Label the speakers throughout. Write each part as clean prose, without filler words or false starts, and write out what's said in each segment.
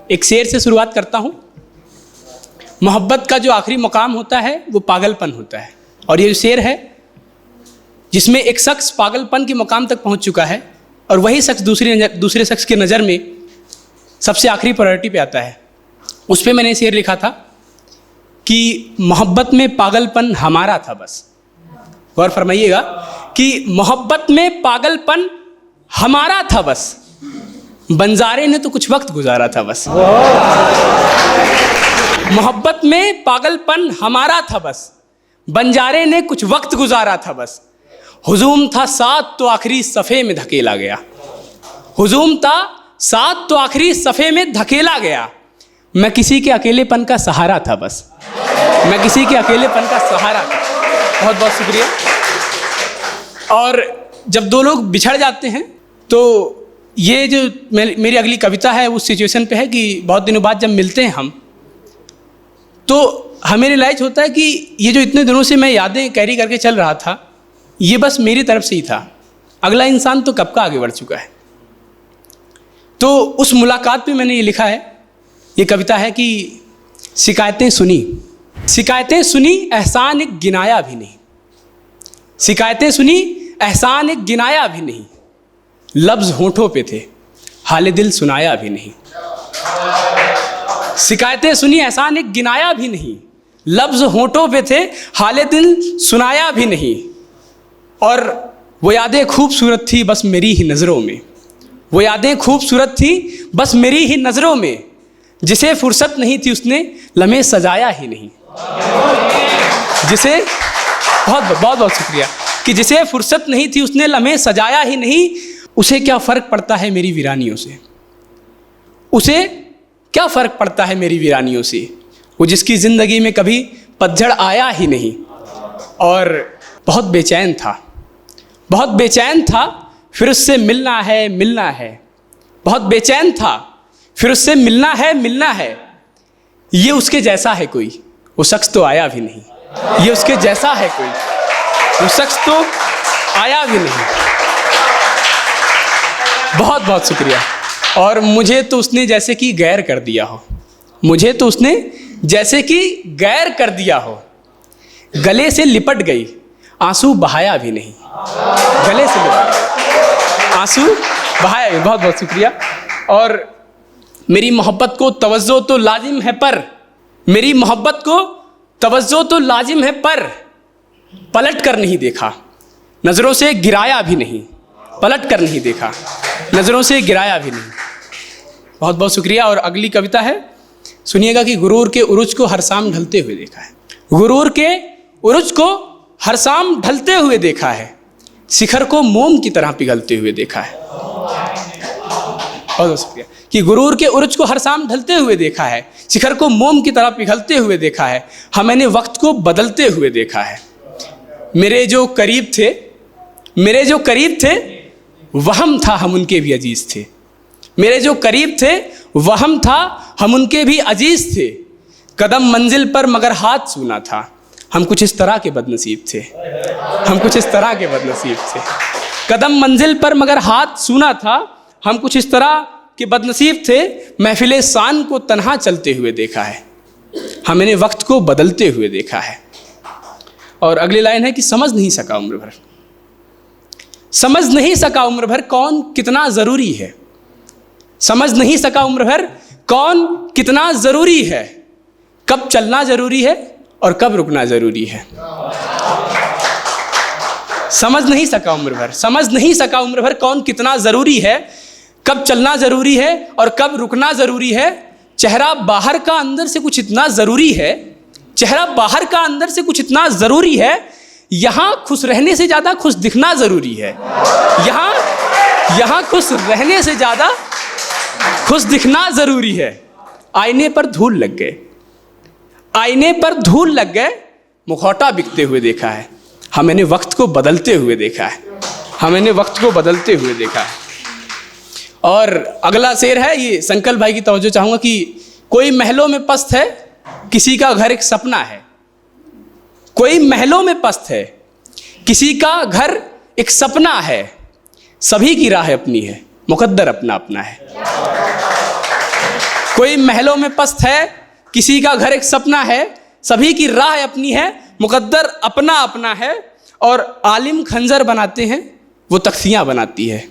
Speaker 1: एक शेर से शुरुआत करता हूँ। मोहब्बत का जो आखिरी मुकाम होता है वो पागलपन होता है। और ये जो शेर है जिसमें एक शख्स पागलपन के मुकाम तक पहुँच चुका है और वही शख्स दूसरे शख्स की नज़र में सबसे आखिरी प्रायोरिटी पे आता है, उस पर मैंने शेर लिखा था कि मोहब्बत में पागलपन हमारा था बस। गौर फरमाइएगा कि मोहब्बत में पागलपन हमारा था बस, बंजारे ने तो कुछ वक्त गुजारा था बस। मोहब्बत में पागलपन हमारा था बस, बंजारे ने कुछ वक्त गुजारा था बस। हुजूम था साथ तो आखिरी सफ़े में धकेला गया, हुजूम था साथ तो आखिरी सफ़े में धकेला गया। मैं किसी के अकेलेपन का सहारा था बस, मैं किसी के अकेलेपन का सहारा था। बहुत बहुत शुक्रिया। और जब दो लोग बिछड़ जाते हैं तो ये जो मेरी अगली कविता है उस सिचुएशन पे है कि बहुत दिनों बाद जब मिलते हैं हम तो हमें रियलाइज होता है कि ये जो इतने दिनों से मैं यादें कैरी करके चल रहा था ये बस मेरी तरफ से ही था, अगला इंसान तो कब का आगे बढ़ चुका है। तो उस मुलाकात पे मैंने ये लिखा है, ये कविता है कि शिकायतें सुनी, शिकायतें सुनी एहसान एक गिनाया भी नहीं, शिकायतें सुनी एहसान एक गिनाया भी नहीं, लफ्ज़ होठों पे थे हाले दिल सुनाया भी नहीं। शिकायतें सुनी एहसान एक गिनाया भी नहीं, लफ्ज़ होठों पे थे हाले दिल सुनाया भी नहीं। और वो यादें खूबसूरत थी बस मेरी ही नज़रों में, वो यादें खूबसूरत थी बस मेरी ही नज़रों में, जिसे फुर्सत नहीं थी उसने लम्हे सजाया ही नहीं। जिसे बहुत बहुत शुक्रिया कि जिसे फुर्सत नहीं थी उसने लम्हे सजाया ही नहीं। उसे क्या फ़र्क पड़ता है मेरी वीरानियों से, उसे क्या फ़र्क पड़ता है मेरी वीरानियों से, वो जिसकी ज़िंदगी में कभी पतझड़ आया ही नहीं। और बहुत बेचैन था, बहुत बेचैन था फिर उससे मिलना है मिलना है, बहुत बेचैन था फिर उससे मिलना है मिलना है। ये उसके जैसा है कोई, वो शख्स तो आया भी नहीं, ये उसके जैसा है कोई, वो शख्स तो आया भी नहीं। बहुत बहुत शुक्रिया। और मुझे तो उसने जैसे कि गैर कर दिया हो, मुझे तो उसने जैसे कि गैर कर दिया हो, गले से लिपट गई आंसू बहाया भी नहीं, गले से लिपट गई आंसू बहाया भी। बहुत बहुत शुक्रिया। और मेरी मोहब्बत को तवज्जो तो लाजिम है पर, मेरी मोहब्बत को तवज्जो तो लाजिम है पर पलट कर नहीं देखा, नज़रों से गिराया भी नहीं, पलट कर नहीं देखा, नज़रों से गिराया भी नहीं। बहुत बहुत शुक्रिया। और अगली कविता है, सुनिएगा कि गुरूर के उरुज को हर शाम ढलते हुए देखा है, गुरूर के उरुज को हर शाम ढलते हुए देखा है, शिखर को मोम की तरह पिघलते हुए देखा है। बहुत बहुत शुक्रिया कि गुरूर के उरुज को हर शाम ढलते हुए देखा है, शिखर को मोम की तरह पिघलते हुए देखा है, हाँ मैंने वक्त को बदलते हुए देखा है। मेरे जो करीब थे, मेरे जो करीब थे वहम था हम उनके भी अजीज़ थे, मेरे जो करीब थे वहम था हम उनके भी अजीज़ थे। कदम मंजिल पर मगर हाथ सूना था, हम कुछ इस तरह के बदनसीब थे, हम कुछ इस तरह के बदनसीब थे। कदम मंजिल पर मगर हाथ सूना था, हम कुछ इस तरह के बदनसीब थे। महफिले शान को तन्हा चलते हुए देखा है, हमने वक्त को बदलते हुए देखा है। और अगली लाइन है कि समझ नहीं सका उम्र भर, समझ नहीं सका उम्र भर कौन कितना ज़रूरी है, समझ नहीं सका उम्र भर कौन कितना ज़रूरी है, कब चलना ज़रूरी है और कब रुकना ज़रूरी है। समझ नहीं सका उम्र भर, समझ नहीं सका उम्र भर कौन कितना ज़रूरी है, कब चलना ज़रूरी है और कब रुकना ज़रूरी है। चेहरा बाहर का अंदर से कुछ इतना ज़रूरी है, चेहरा बाहर का अंदर से कुछ इतना ज़रूरी है, यहाँ खुश रहने से ज़्यादा खुश दिखना ज़रूरी है, यहाँ खुश रहने से ज़्यादा खुश दिखना ज़रूरी है। आईने पर धूल लग गए, आईने पर धूल लग गए, मुखौटा बिकते हुए देखा है, हमने वक्त को बदलते हुए देखा है, हमने वक्त को बदलते हुए देखा है। और अगला शेर है, ये संकल्प भाई की तवज्जो चाहूँगा कि कोई महलों में पस्त है, किसी का घर एक सपना है, कोई महलों में पस्त है, किसी का घर एक सपना है, सभी की राह अपनी है, मुकद्दर अपना अपना है। कोई महलों में पस्त है, किसी का घर एक सपना है, सभी की राह अपनी है, मुकद्दर अपना अपना है। और आलिम खंजर बनाते हैं, वो तख्तियाँ बनाती है।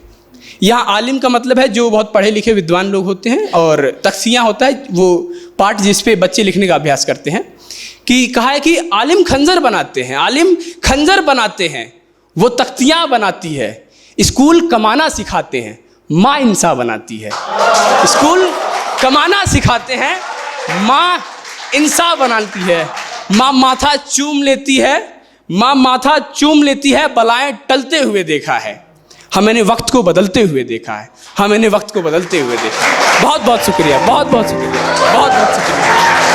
Speaker 1: यहाँ आलिम का मतलब है जो बहुत पढ़े लिखे विद्वान लोग होते हैं, और तख्तियाँ होता है वो पाठ जिस पे बच्चे लिखने का अभ्यास करते हैं। कि कहा है कि आलिम खंजर बनाते हैं, आलिम खंजर बनाते हैं, वो तख्तियाँ बनाती है। स्कूल कमाना सिखाते हैं, माँ इंसा बनाती है। स्कूल कमाना सिखाते हैं, माँ इंसा बनाती है। माँ माथा चूम लेती है, माँ माथा चूम लेती है, बलाएं टलते हुए देखा है। हमने वक्त को बदलते हुए देखा है, हमने वक्त को बदलते हुए देखा है। बहुत बहुत शुक्रिया, बहुत बहुत शुक्रिया, बहुत बहुत शुक्रिया।